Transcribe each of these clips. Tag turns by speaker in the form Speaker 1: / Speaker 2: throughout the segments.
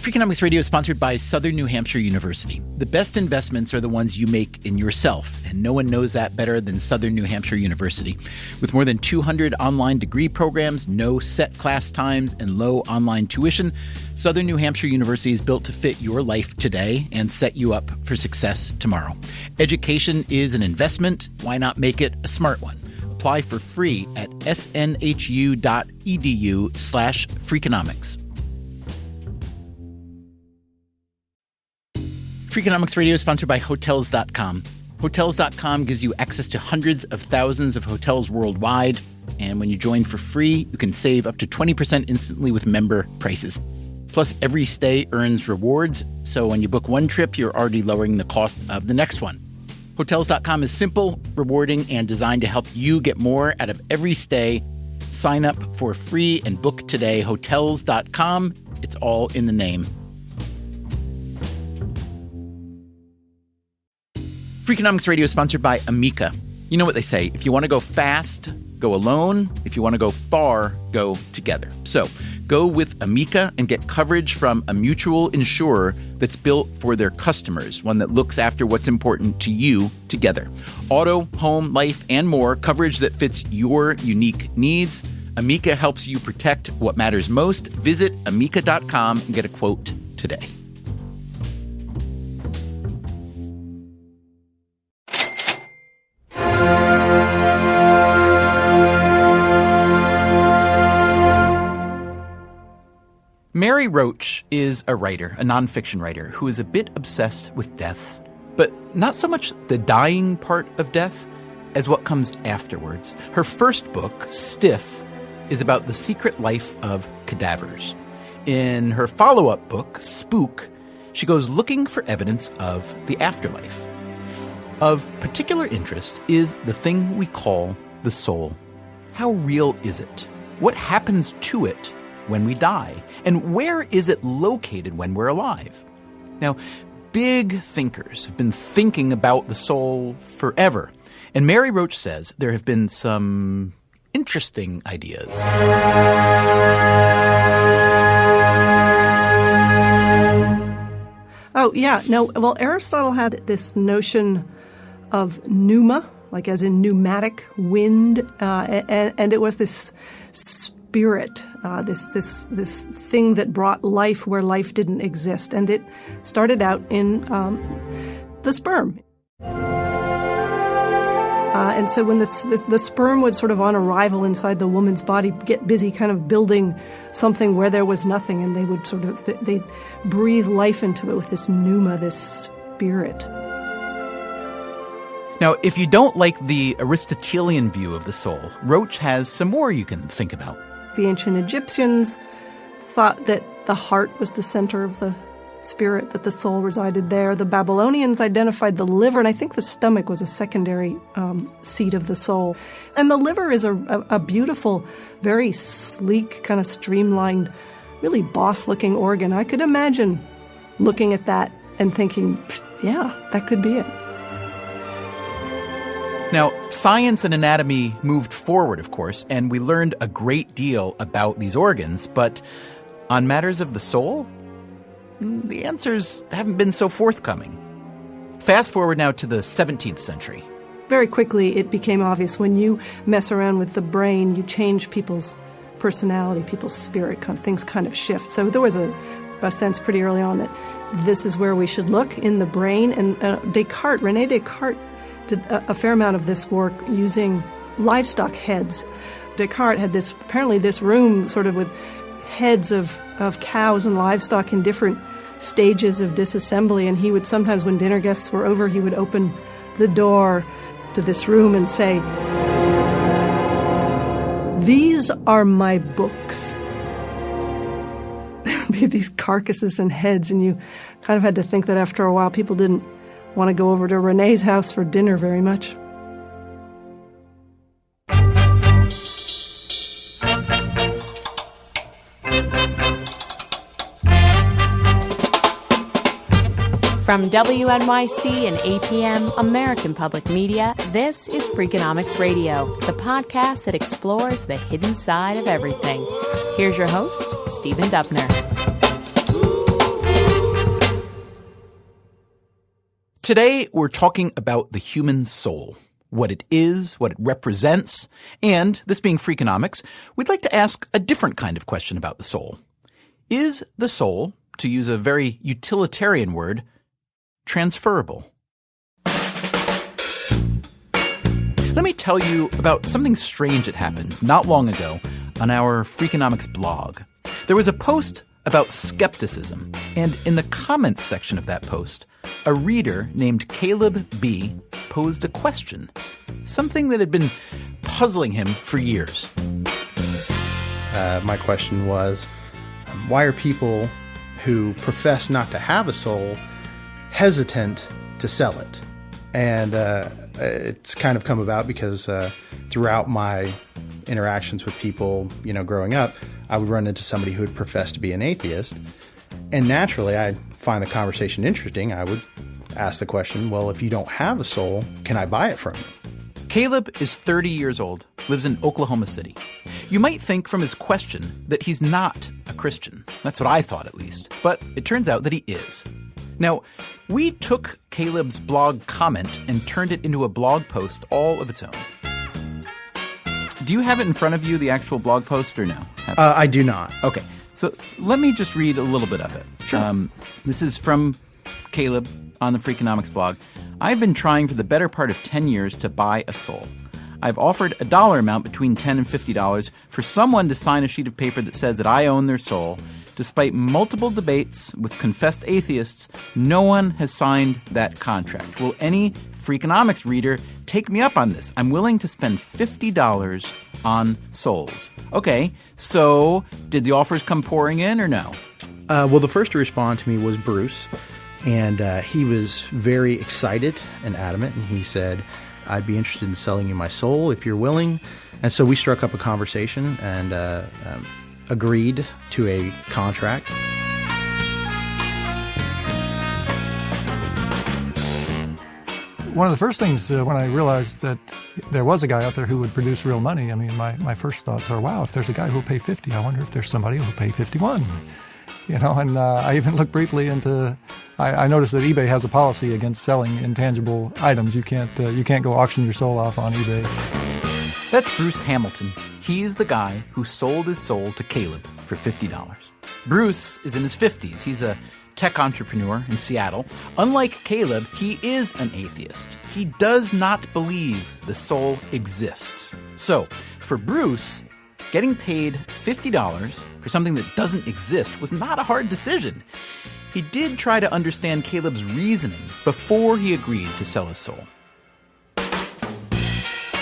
Speaker 1: Freakonomics Radio is sponsored by Southern New Hampshire University. The best investments are the ones you make in yourself, and no one knows that better than Southern New Hampshire University. With more than 200 online degree programs, no set class times, and low online tuition, Southern New Hampshire University is built to fit your life today and set you up for success tomorrow. Education is an investment. Why not make it a smart one? Apply for free at snhu.edu/Freakonomics. Freakonomics Radio is sponsored by Hotels.com. Hotels.com gives you access to hundreds of thousands of hotels worldwide. And when you join for free, you can save up to 20% instantly with member prices. Plus, every stay earns rewards. So when you book one trip, you're already lowering the cost of the next one. Hotels.com is simple, rewarding, and designed to help you get more out of every stay. Sign up for free and book today. Hotels.com. It's all in the name. Freakonomics Radio is sponsored by Amica. You know what they say, if you want to go fast, go alone. If you want to go far, go together. So go with Amica and get coverage from a mutual insurer that's built for their customers, one that looks after what's important to you together. Auto, home, life, and more, coverage that fits your unique needs. Amica helps you protect what matters most. Visit amica.com and get a quote today. Mary Roach is a writer, a nonfiction writer, who is a bit obsessed with death, but not so much the dying part of death as what comes afterwards. Her first book, Stiff, is about the secret life of cadavers. In her follow-up book, Spook, she goes looking for evidence of the afterlife. Of particular interest is the thing we call the soul. How real is it? What happens to it when we die? And where is it located when we're alive? Now, big thinkers have been thinking about the soul forever. And Mary Roach says there have been some interesting ideas.
Speaker 2: Oh, yeah. No, well, Aristotle had this notion of pneuma, like as in pneumatic wind, and it was this spirit, this thing that brought life where life didn't exist. And it started out in the sperm. And so when the sperm would sort of on arrival inside the woman's body get busy kind of building something where there was nothing, and they would they'd breathe life into it with this pneuma, this spirit.
Speaker 1: Now, if you don't like the Aristotelian view of the soul, Roach has some more you can think about.
Speaker 2: The ancient Egyptians thought that the heart was the center of the spirit, that the soul resided there. The Babylonians identified the liver, and I think the stomach was a secondary seat of the soul. And the liver is a beautiful, very sleek, kind of streamlined, really boss-looking organ. I could imagine looking at that and thinking, yeah, that could be it.
Speaker 1: Now, science and anatomy moved forward, of course, and we learned a great deal about these organs, but on matters of the soul, the answers haven't been so forthcoming. Fast forward now to the 17th century.
Speaker 2: Very quickly, it became obvious when you mess around with the brain, you change people's personality, people's spirit, things kind of shift. So there was a sense pretty early on that this is where we should look, in the brain. And René Descartes, did a fair amount of this work using livestock heads. Descartes had apparently this room sort of with heads of cows and livestock in different stages of disassembly, and he would sometimes, when dinner guests were over, he would open the door to this room and say, "These are my books." There would be these carcasses and heads, and you kind of had to think that after a while people didn't want to go over to René's house for dinner very much.
Speaker 3: From WNYC and APM, American Public Media, this is Freakonomics Radio, the podcast that explores the hidden side of everything. Here's your host, Stephen Dubner.
Speaker 1: Today, we're talking about the human soul, what it is, what it represents, and, this being Freakonomics, we'd like to ask a different kind of question about the soul. Is the soul, to use a very utilitarian word, transferable? Let me tell you about something strange that happened not long ago on our Freakonomics blog. There was a post about skepticism, and in the comments section of that post, a reader named Caleb B. posed a question, something that had been puzzling him for years.
Speaker 4: My question was, why are people who profess not to have a soul hesitant to sell it? And it's kind of come about because throughout my interactions with people, growing up, I would run into somebody who would profess to be an atheist. And naturally, I'd find the conversation interesting. I would ask the question, well, if you don't have a soul, can I buy it from you?
Speaker 1: Caleb is 30 years old, lives in Oklahoma City. You might think from his question that he's not a Christian. That's what I thought, at least. But it turns out that he is. Now, we took Caleb's blog comment and turned it into a blog post all of its own. Do you have it in front of you, the actual blog post, or no?
Speaker 4: I do not.
Speaker 1: Okay. So let me just read a little bit of it.
Speaker 4: Sure.
Speaker 1: This is from Caleb on the Freakonomics blog. I've been trying for the better part of 10 years to buy a soul. I've offered a dollar amount between $10 and $50 for someone to sign a sheet of paper that says that I own their soul. Despite multiple debates with confessed atheists, no one has signed that contract. Will any Freakonomics reader take me up on this? I'm willing to spend $50 on souls. Okay, so did the offers come pouring in or no?
Speaker 4: Well, the first to respond to me was Bruce, and he was very excited and adamant, and he said, I'd be interested in selling you my soul if you're willing. And so we struck up a conversation and agreed to a contract.
Speaker 5: One of the first things when I realized that there was a guy out there who would produce real money, I mean, my first thoughts are, wow, if there's a guy who'll pay 50, I wonder if there's somebody who'll pay 51. And I even looked briefly into, I noticed that eBay has a policy against selling intangible items. You can't go auction your soul off on eBay.
Speaker 1: That's Bruce Hamilton. He's the guy who sold his soul to Caleb for $50. Bruce is in his 50s. He's a tech entrepreneur in Seattle. Unlike Caleb, he is an atheist. He does not believe the soul exists. So, for Bruce, getting paid $50 for something that doesn't exist was not a hard decision. He did try to understand Caleb's reasoning before he agreed to sell his soul.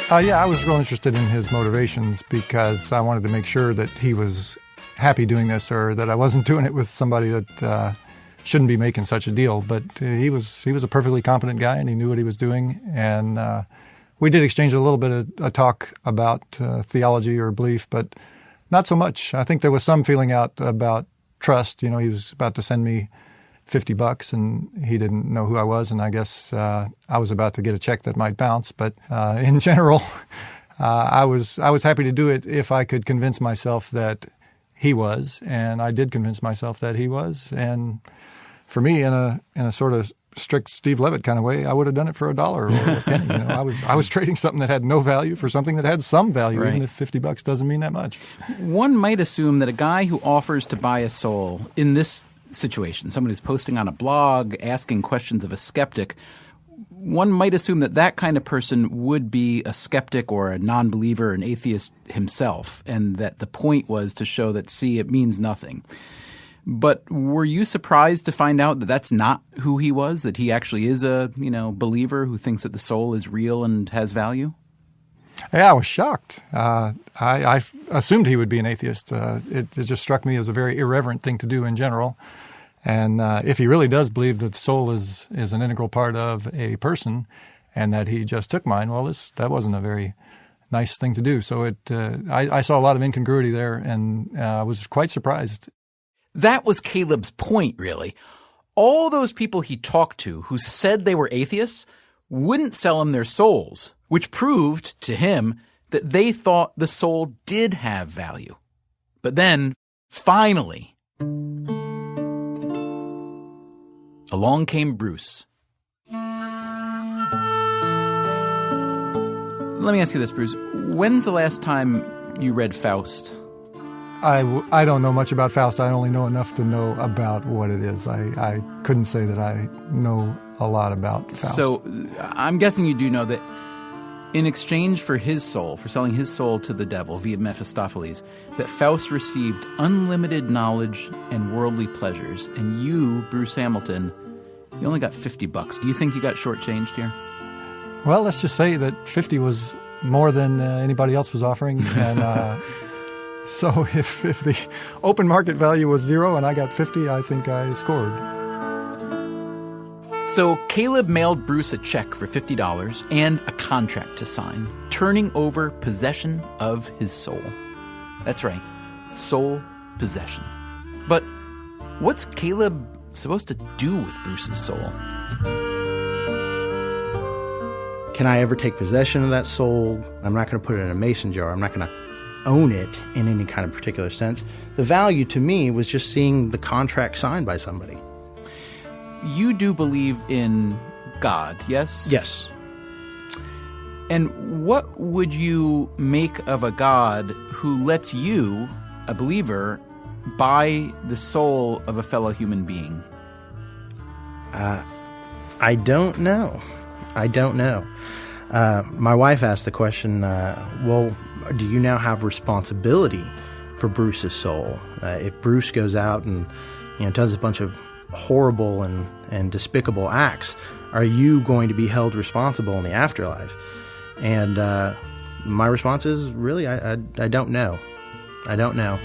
Speaker 5: I was real interested in his motivations because I wanted to make sure that he was happy doing this, or that I wasn't doing it with somebody that shouldn't be making such a deal. But he was a perfectly competent guy, and he knew what he was doing. And we did exchange a little bit of a talk about theology or belief, but not so much. I think there was some feeling out about trust. He was about to send me $50 and he didn't know who I was, and I guess I was about to get a check that might bounce. But in general, I was happy to do it if I could convince myself that he was, and I did convince myself that he was. And for me, in a sort of strict Steve Levitt kind of way, I would have done it for $1 or a penny. I was trading something that had no value for something that had some value, right. Even if $50 doesn't mean that much.
Speaker 1: One might assume that a guy who offers to buy a soul in this situation, somebody who's posting on a blog, asking questions of a skeptic, one might assume that that kind of person would be a skeptic or a non-believer, an atheist himself, and that the point was to show that, see, it means nothing. But were you surprised to find out that that's not who he was, that he actually is a, believer who thinks that the soul is real and has value?
Speaker 5: Yeah, I was shocked. I assumed he would be an atheist. It just struck me as a very irreverent thing to do in general. And if he really does believe that the soul is an integral part of a person and that he just took mine, well, that wasn't a very nice thing to do. So I saw a lot of incongruity there, and I was quite surprised.
Speaker 1: That was Caleb's point, really. All those people he talked to who said they were atheists wouldn't sell him their souls, which proved to him that they thought the soul did have value. But then, finally, along came Bruce. Let me ask you this, Bruce. When's the last time you read Faust?
Speaker 5: I don't know much about Faust. I only know enough to know about what it is. I couldn't say that I know a lot about Faust.
Speaker 1: So I'm guessing you do know that in exchange for his soul, for selling his soul to the devil via Mephistopheles, that Faust received unlimited knowledge and worldly pleasures. And you, Bruce Hamilton, you only got $50. Do you think you got shortchanged here?
Speaker 5: Well, let's just say that 50 was more than anybody else was offering. And so if the open market value was 0 and I got 50, I think I scored.
Speaker 1: So Caleb mailed Bruce a check for $50 and a contract to sign, turning over possession of his soul. That's right, soul possession. But what's Caleb supposed to do with Bruce's soul?
Speaker 4: Can I ever take possession of that soul? I'm not going to put it in a mason jar. I'm not going to own it in any kind of particular sense. The value to me was just seeing the contract signed by somebody.
Speaker 1: You do believe in God, yes?
Speaker 4: Yes.
Speaker 1: And what would you make of a God who lets you, a believer, buy the soul of a fellow human being?
Speaker 4: I don't know. My wife asked the question, well, do you now have responsibility for Bruce's soul? If Bruce goes out and does a bunch of horrible and despicable acts, are you going to be held responsible in the afterlife? And my response is, really, I don't know. I don't know.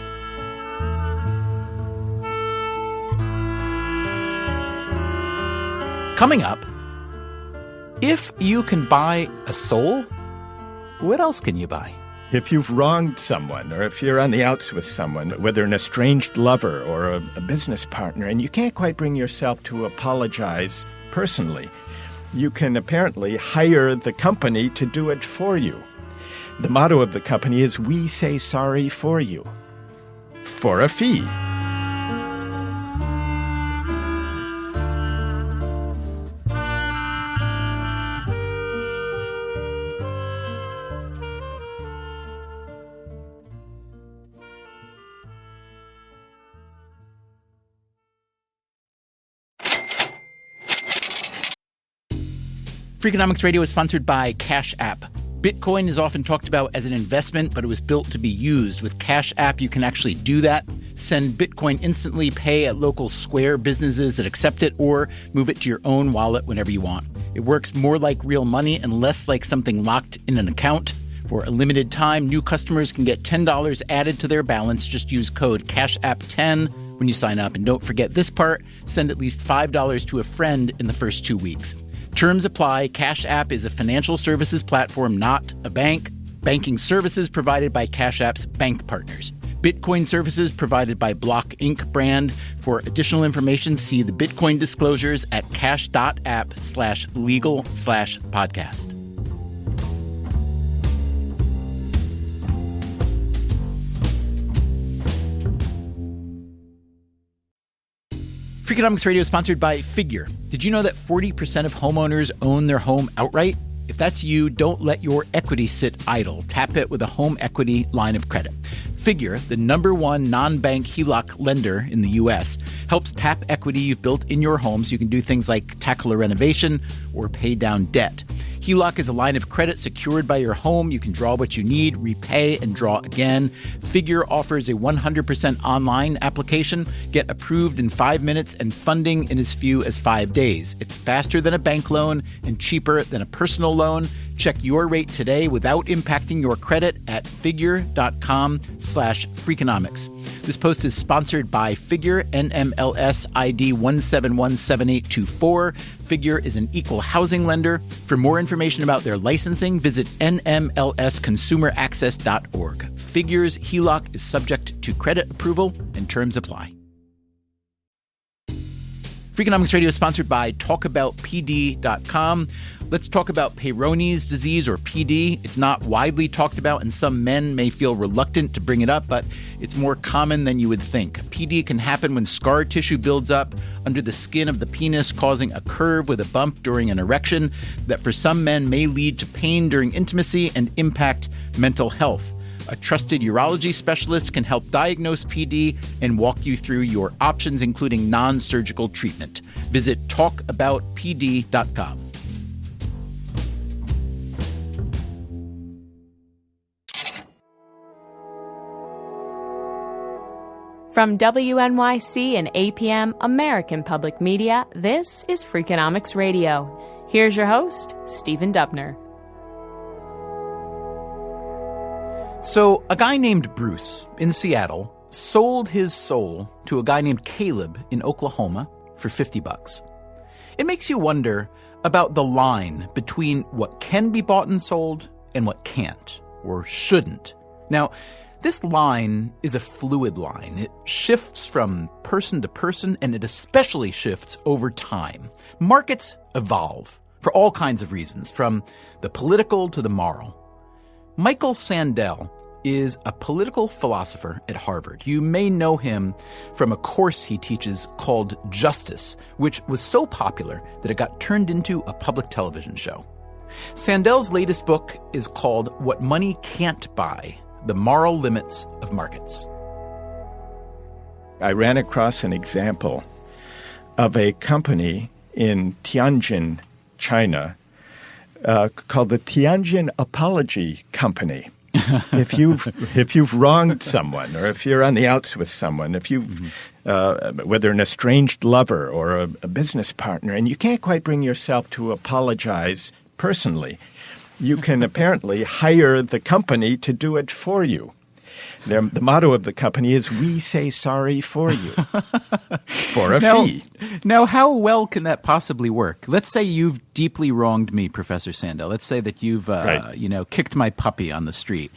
Speaker 1: Coming up, if you can buy a soul, what else can you buy?
Speaker 6: If you've wronged someone, or if you're on the outs with someone, whether an estranged lover or a business partner, and you can't quite bring yourself to apologize personally, you can apparently hire the company to do it for you. The motto of the company is, "We say sorry for you," for a fee.
Speaker 1: Freakonomics Radio is sponsored by Cash App. Bitcoin is often talked about as an investment, but it was built to be used. With Cash App, you can actually do that. Send Bitcoin instantly, pay at local Square businesses that accept it, or move it to your own wallet whenever you want. It works more like real money and less like something locked in an account. For a limited time, new customers can get $10 added to their balance. Just use code CASHAPP10 when you sign up. And don't forget this part, send at least $5 to a friend in the first 2 weeks. Terms apply. Cash App is a financial services platform, not a bank. Banking services provided by Cash App's bank partners. Bitcoin services provided by Block Inc. brand. For additional information, see the Bitcoin disclosures at cash.app/legal/podcast. Freakonomics Radio is sponsored by Figure. Did you know that 40% of homeowners own their home outright? If that's you, don't let your equity sit idle. Tap it with a home equity line of credit. Figure, the #1 non-bank HELOC lender in the U.S., helps tap equity you've built in your home so you can do things like tackle a renovation or pay down debt. HELOC is a line of credit secured by your home. You can draw what you need, repay, and draw again. Figure offers a 100% online application. Get approved in 5 minutes and funding in as few as 5 days. It's faster than a bank loan and cheaper than a personal loan. Check your rate today without impacting your credit at figure.com/Freakonomics. This post is sponsored by Figure, NMLS ID 1717824. Figure is an equal housing lender. For more information about their licensing, visit nmlsconsumeraccess.org. Figure's HELOC is subject to credit approval and terms apply. Freakonomics Radio is sponsored by TalkAboutPD.com. Let's talk about Peyronie's disease, or PD. It's not widely talked about, and some men may feel reluctant to bring it up, but it's more common than you would think. PD can happen when scar tissue builds up under the skin of the penis, causing a curve with a bump during an erection that for some men may lead to pain during intimacy and impact mental health. A trusted urology specialist can help diagnose PD and walk you through your options, including non-surgical treatment. Visit talkaboutpd.com.
Speaker 3: From WNYC and APM American Public Media, this is Freakonomics Radio. Here's your host, Stephen Dubner.
Speaker 1: So, a guy named Bruce in Seattle sold his soul to a guy named Caleb in Oklahoma for $50. It makes you wonder about the line between what can be bought and sold and what can't or shouldn't. Now, this line is a fluid line. It shifts from person to person, and it especially shifts over time. Markets evolve for all kinds of reasons, from the political to the moral. Michael Sandel is a political philosopher at Harvard. You may know him from a course he teaches called Justice, which was so popular that it got turned into a public television show. Sandel's latest book is called What Money Can't Buy: The Moral Limits of Markets.
Speaker 6: I ran across an example of a company in Tianjin, China, called the Tianjin Apology Company. If you've wronged someone, or if you're on the outs with someone, if you've whether an estranged lover or a business partner, and you can't quite bring yourself to apologize personally, you can apparently hire the company to do it for you. The motto of the company is, "We say sorry for you," for a fee.
Speaker 1: Now, how well can that possibly work? Let's say you've deeply wronged me, Professor Sandel. Let's say that you've kicked my puppy on the street,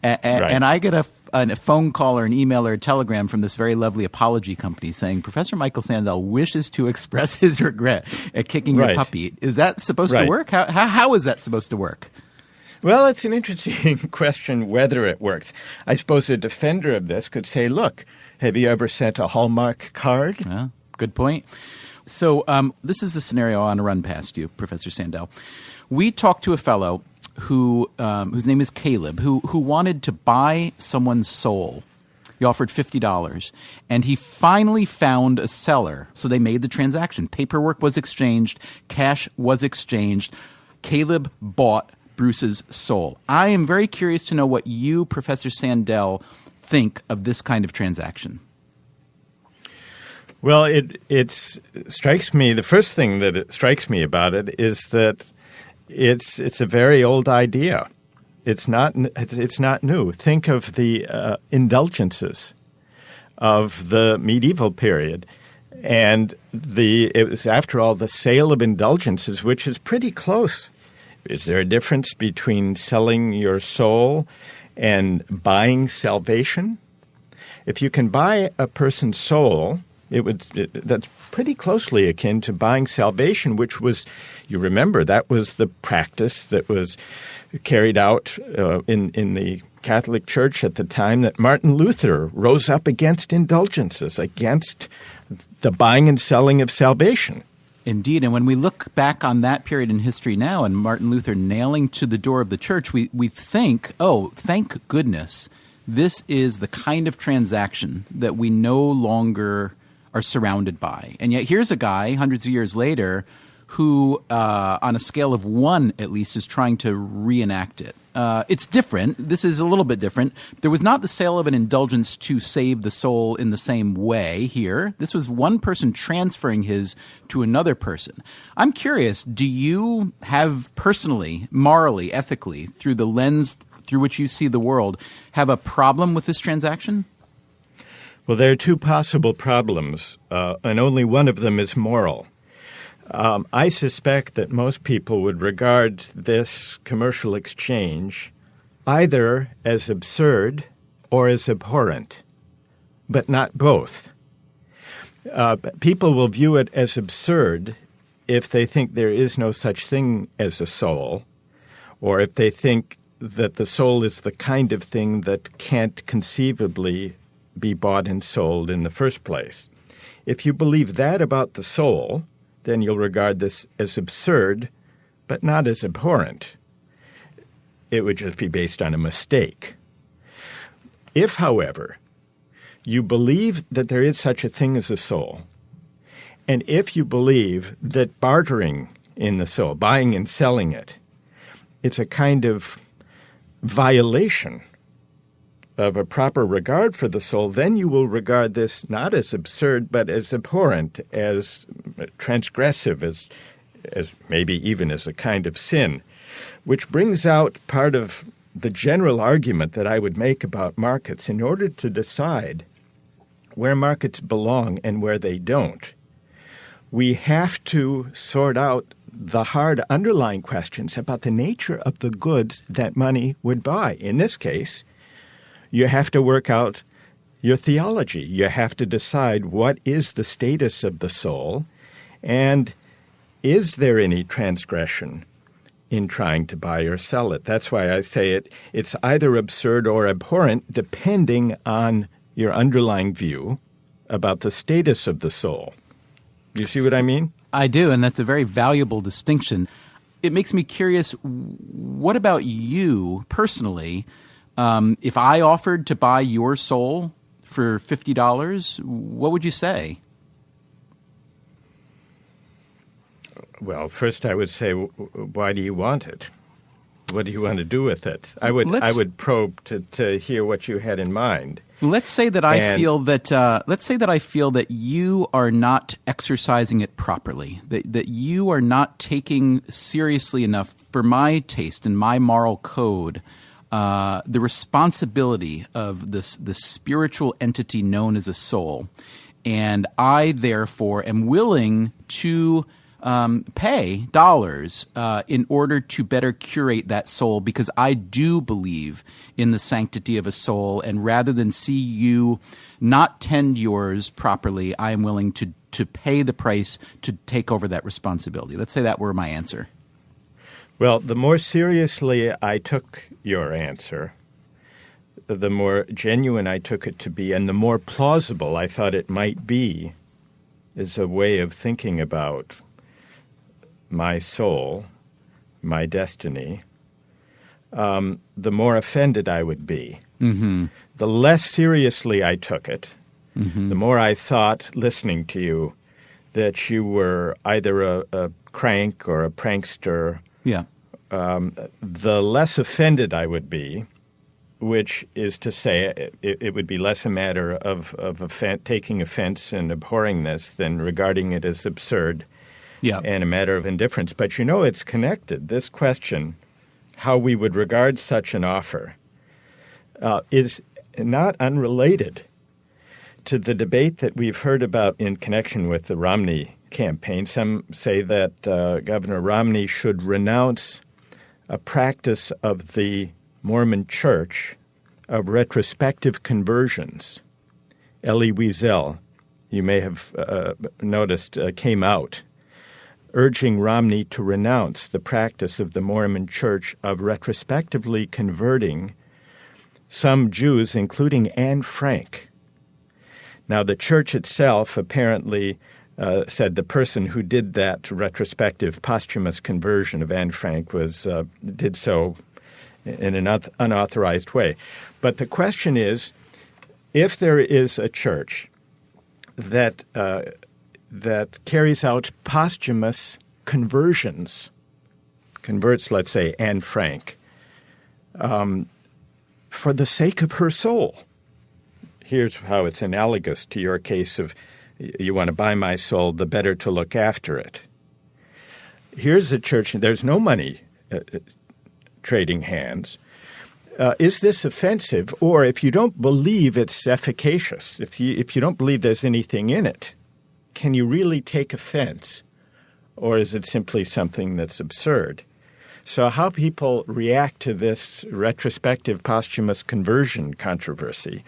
Speaker 1: and I get a phone call or an email or a telegram from this very lovely apology company saying, Professor Michael Sandel wishes to express his regret at kicking your puppy. Is that supposed to work? How is that supposed to work?
Speaker 6: Well, it's an interesting question whether it works. I suppose a defender of this could say, look, have you ever sent a Hallmark card?
Speaker 1: Good point. So this is a scenario I want to run past you, Professor Sandel. We talked to a fellow whose name is Caleb, who wanted to buy someone's soul. He offered $50, and he finally found a seller. So they made the transaction. Paperwork was exchanged. Cash was exchanged. Caleb bought Bruce's soul. I am very curious to know what you, Professor Sandel, think of this kind of transaction.
Speaker 6: Well, it strikes me, the first thing that it strikes me about it is that it's a very old idea. It's not new. Think of the indulgences of the medieval period. And it was, after all, the sale of indulgences, which is pretty close. Is there a difference between selling your soul and buying salvation? If you can buy a person's soul, that's pretty closely akin to buying salvation, which was, you remember, that was the practice that was carried out in the Catholic Church at the time that Martin Luther rose up against indulgences, against the buying and selling of salvation.
Speaker 1: Indeed. And when we look back on that period in history now and Martin Luther nailing to the door of the church, we think, oh, thank goodness, this is the kind of transaction that we no longer are surrounded by. And yet here's a guy hundreds of years later who, on a scale of 1 at least, is trying to reenact it. It's different. This is a little bit different. There was not the sale of an indulgence to save the soul in the same way here. This was one person transferring his to another person. I'm curious, do you have personally, morally, ethically, through the lens through which you see the world, have a problem with this transaction?
Speaker 6: Well, there are two possible problems, and only one of them is moral. I suspect that most people would regard this commercial exchange either as absurd or as abhorrent, but not both. People will view it as absurd if they think there is no such thing as a soul, or if they think that the soul is the kind of thing that can't conceivably be bought and sold in the first place. If you believe that about the soul, then you'll regard this as absurd, but not as abhorrent. It would just be based on a mistake. If, however, you believe that there is such a thing as a soul, and if you believe that bartering in the soul, buying and selling it, it's a kind of violation of a proper regard for the soul, then you will regard this not as absurd, but as abhorrent, as transgressive, as maybe even as a kind of sin, which brings out part of the general argument that I would make about markets. In order to decide where markets belong and where they don't, we have to sort out the hard underlying questions about the nature of the goods that money would buy. In this case, you have to work out your theology. You have to decide what is the status of the soul, and is there any transgression in trying to buy or sell it. That's why I say it's either absurd or abhorrent, depending on your underlying view about the status of the soul. You see what I mean?
Speaker 1: I do, and that's a very valuable distinction. It makes me curious, what about you personally? If I offered to buy your soul for $50, what would you say?
Speaker 6: Well, first I would say, why do you want it? What do you want to do with it? I would probe to hear what you had in mind.
Speaker 1: Let's say that I feel that you are not exercising it properly. That you are not taking seriously enough, for my taste and my moral code, the responsibility of the spiritual entity known as a soul, and I therefore am willing to pay dollars in order to better curate that soul, because I do believe in the sanctity of a soul, and rather than see you not tend yours properly, I am willing to pay the price to take over that responsibility. Let's say that were my answer.
Speaker 6: Well, the more seriously I took your answer, the more genuine I took it to be, and the more plausible I thought it might be as a way of thinking about my soul, my destiny, the more offended I would be. Mm-hmm. The less seriously I took it, mm-hmm. the more I thought, listening to you, that you were either a crank or a prankster.
Speaker 1: Yeah.
Speaker 6: The less offended I would be, which is to say it would be less a matter of taking offense and abhorring this than regarding it as absurd. Yeah. And a matter of indifference. But it's connected. This question, how we would regard such an offer, is not unrelated to the debate that we've heard about in connection with the Romney campaign. Some say that Governor Romney should renounce a practice of the Mormon Church of retrospective conversions. Elie Wiesel, you may have noticed, came out urging Romney to renounce the practice of the Mormon Church of retrospectively converting some Jews, including Anne Frank. Now, the church itself apparently said the person who did that retrospective posthumous conversion of Anne Frank did so in an unauthorized way. But the question is, if there is a church that carries out posthumous conversions, converts, let's say, Anne Frank, for the sake of her soul. Here's how it's analogous to your case of you want to buy my soul, the better to look after it. Here's a church, there's no money trading hands. Is this offensive? Or if you don't believe it's efficacious, if you don't believe there's anything in it, can you really take offense? Or is it simply something that's absurd? So how people react to this retrospective posthumous conversion controversy,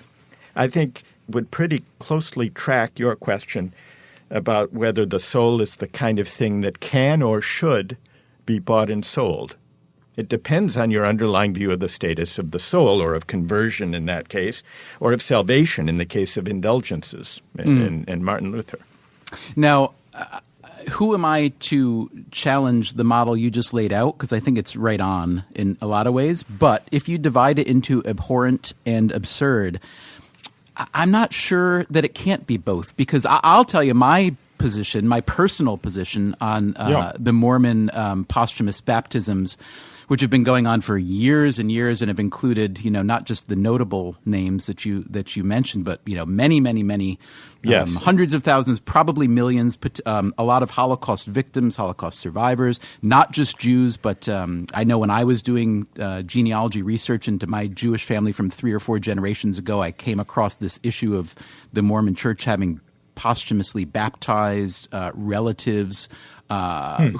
Speaker 6: I think would pretty closely track your question about whether the soul is the kind of thing that can or should be bought and sold. It depends on your underlying view of the status of the soul, or of conversion in that case, or of salvation in the case of indulgences in Martin Luther.
Speaker 1: Now, who am I to challenge the model you just laid out? Because I think it's right on in a lot of ways. But if you divide it into abhorrent and absurd, I'm not sure that it can't be both. Because I'll tell you my position, my personal position on the Mormon posthumous baptisms, which have been going on for years and years and have included, not just the notable names that you mentioned, but, many, many, many, hundreds of thousands, probably millions, a lot of Holocaust victims, Holocaust survivors, not just Jews, but I know when I was doing genealogy research into my Jewish family from 3 or 4 generations ago, I came across this issue of the Mormon Church having posthumously baptized relatives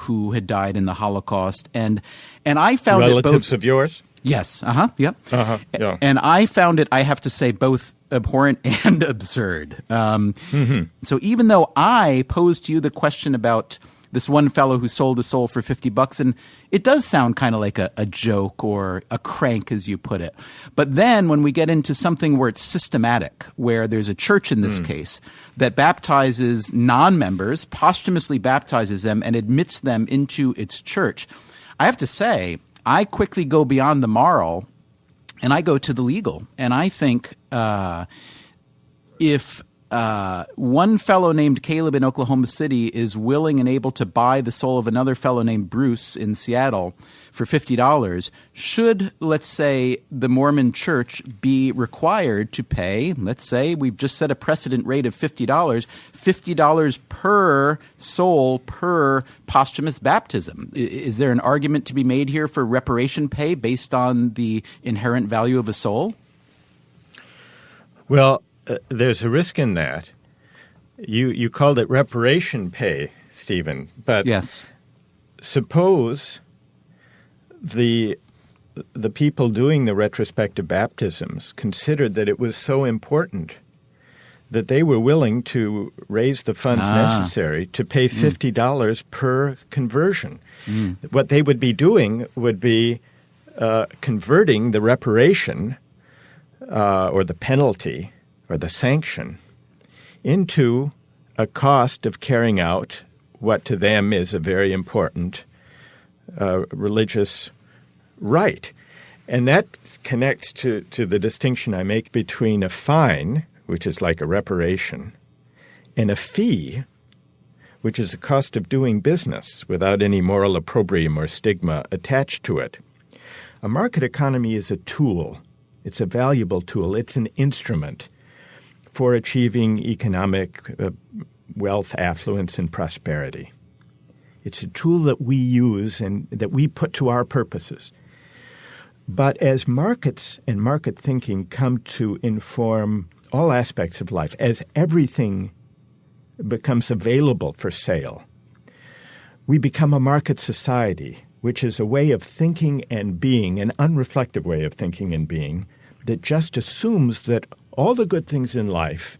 Speaker 1: who had died in the Holocaust, and I found
Speaker 6: relatives of yours.
Speaker 1: Yes. Yep.
Speaker 6: Yeah.
Speaker 1: And I found it, I have to say, both abhorrent and absurd. So even though I posed to you the question about this one fellow who sold a soul for $50, and it does sound kind of like a joke or a crank, as you put it. But then when we get into something where it's systematic, where there's a church in this case that baptizes non-members, posthumously baptizes them and admits them into its church, I have to say, I quickly go beyond the moral and I go to the legal. And I think if one fellow named Caleb in Oklahoma City is willing and able to buy the soul of another fellow named Bruce in Seattle for $50, should, let's say, the Mormon Church be required to pay, let's say, we've just set a precedent rate of $50 per soul per posthumous baptism? Is there an argument to be made here for reparation pay based on the inherent value of a soul?
Speaker 6: Well, there's a risk in that. You called it reparation pay, Stephen, but
Speaker 1: yes.
Speaker 6: Suppose the people doing the retrospective baptisms considered that it was so important that they were willing to raise the funds necessary to pay $50 per conversion. What they would be doing would be converting the reparation or the penalty or the sanction into a cost of carrying out what to them is a very important religious rite. And that connects to the distinction I make between a fine, which is like a reparation, and a fee, which is the cost of doing business without any moral opprobrium or stigma attached to it. A market economy is a tool. It's a valuable tool. It's an instrument for achieving economic wealth, affluence, and prosperity. It's a tool that we use and that we put to our purposes. But as markets and market thinking come to inform all aspects of life, as everything becomes available for sale, we become a market society, which is a way of thinking and being, an unreflective way of thinking and being, that just assumes that all the good things in life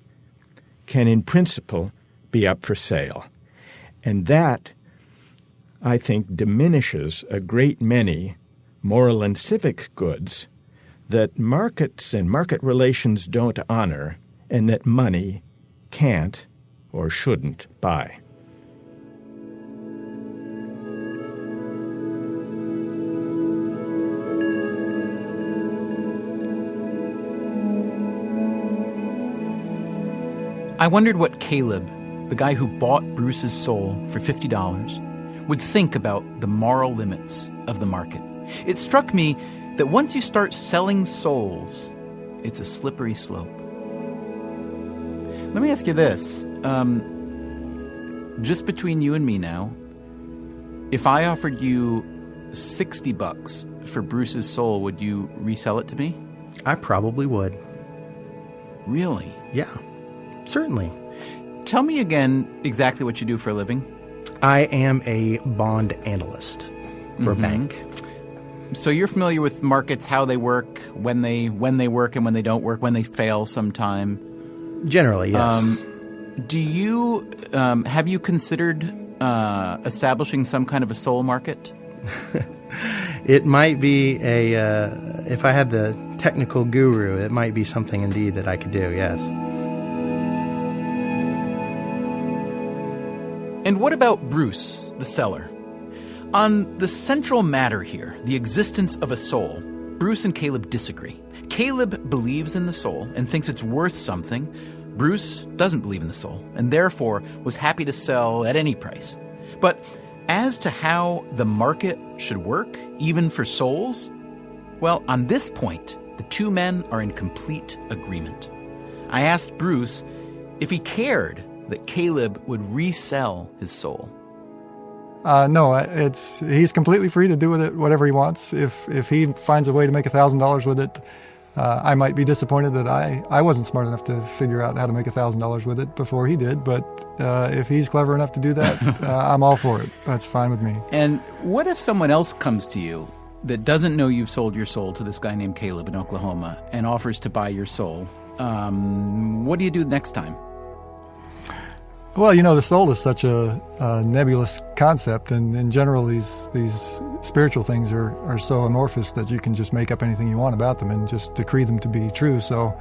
Speaker 6: can, in principle, be up for sale. And that, I think, diminishes a great many moral and civic goods that markets and market relations don't honor and that money can't or shouldn't buy.
Speaker 1: I wondered what Caleb, the guy who bought Bruce's soul for $50, would think about the moral limits of the market. It struck me that once you start selling souls, it's a slippery slope. Let me ask you this. Just between you and me now, if I offered you $60 for Bruce's soul, would you resell it to me?
Speaker 4: I probably would.
Speaker 1: Really?
Speaker 4: Yeah, certainly.
Speaker 1: Tell me again exactly what you do for a living.
Speaker 4: I am a bond analyst for a bank.
Speaker 1: So you're familiar with markets, how they work, when they work and when they don't work, when they fail sometime.
Speaker 4: Generally, yes.
Speaker 1: Do you have you considered establishing some kind of a soul market?
Speaker 4: It might be if I had the technical guru, it might be something indeed that I could do, yes.
Speaker 1: And what about Bruce, the seller? On the central matter here, the existence of a soul, Bruce and Caleb disagree. Caleb believes in the soul and thinks it's worth something. Bruce doesn't believe in the soul and therefore was happy to sell at any price. But as to how the market should work, even for souls, well, on this point, the two men are in complete agreement. I asked Bruce if he cared that Caleb would resell his soul.
Speaker 5: No, he's completely free to do with it whatever he wants. If he finds a way to make $1,000 with it, I might be disappointed that I wasn't smart enough to figure out how to make $1,000 with it before he did. But if he's clever enough to do that, I'm all for it. That's fine with me.
Speaker 1: And what if someone else comes to you that doesn't know you've sold your soul to this guy named Caleb in Oklahoma and offers to buy your soul? What do you do next time?
Speaker 5: Well, the soul is such a nebulous concept, and in general, these spiritual things are so amorphous that you can just make up anything you want about them and just decree them to be true. So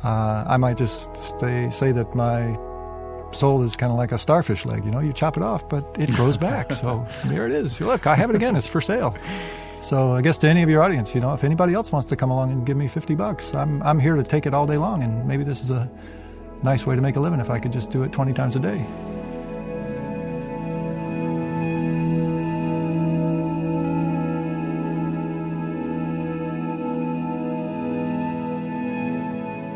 Speaker 5: I might just say that my soul is kind of like a starfish leg. You chop it off, but it grows back. So there it is. Look, I have it again. It's for sale. So I guess to any of your audience, if anybody else wants to come along and give me $50, I'm here to take it all day long, and maybe this is a nice way to make a living if I could just do it 20 times a day.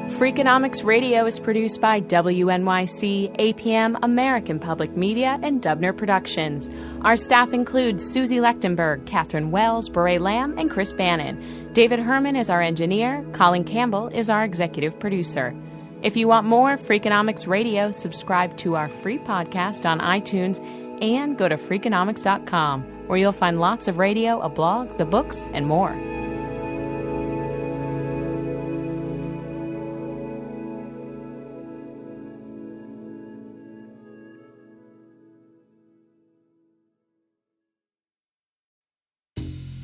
Speaker 3: Freakonomics Radio is produced by WNYC, APM, American Public Media, and Dubner Productions. Our staff includes Susie Lechtenberg, Catherine Wells, Beret Lamb, and Chris Bannon. David Herman is our engineer. Colin Campbell is our executive producer. If you want more Freakonomics Radio, subscribe to our free podcast on iTunes and go to Freakonomics.com, where you'll find lots of radio, a blog, the books, and more.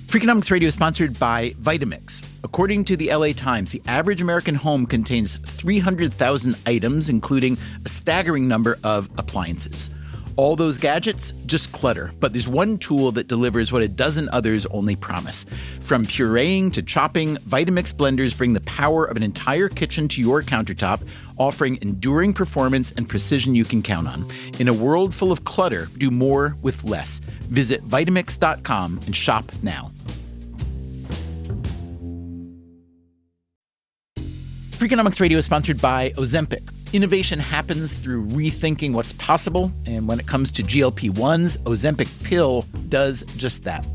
Speaker 1: Freakonomics Radio is sponsored by Vitamix. According to the LA Times, the average American home contains 300,000 items, including a staggering number of appliances. All those gadgets, just clutter. But there's one tool that delivers what a dozen others only promise. From pureeing to chopping, Vitamix blenders bring the power of an entire kitchen to your countertop, offering enduring performance and precision you can count on. In a world full of clutter, do more with less. Visit Vitamix.com and shop now. Freakonomics Radio is sponsored by Ozempic. Innovation happens through rethinking what's possible, and when it comes to GLP-1s, Ozempic Pill does just that.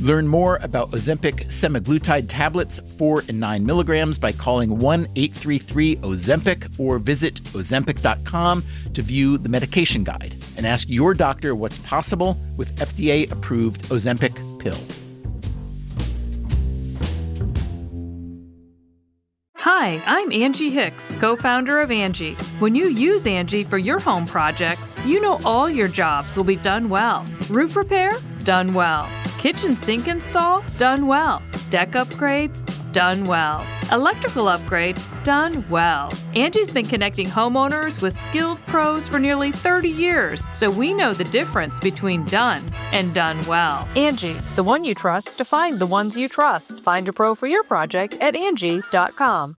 Speaker 1: Learn more about Ozempic semaglutide tablets, 4 and 9 milligrams, by calling 1-833-OZEMPIC or visit Ozempic.com to view the medication guide and ask your doctor what's possible with FDA-approved Ozempic Pill.
Speaker 7: Hi, I'm Angie Hicks, co-founder of Angie. When you use Angie for your home projects, you know all your jobs will be done well. Roof repair? Done well. Kitchen sink install? Done well. Deck upgrades? Done well. Electrical upgrade? Done well. Angie's been connecting homeowners with skilled pros for nearly 30 years, so we know the difference between done and done well.
Speaker 8: Angie, the one you trust to find the ones you trust. Find a pro for your project at Angie.com.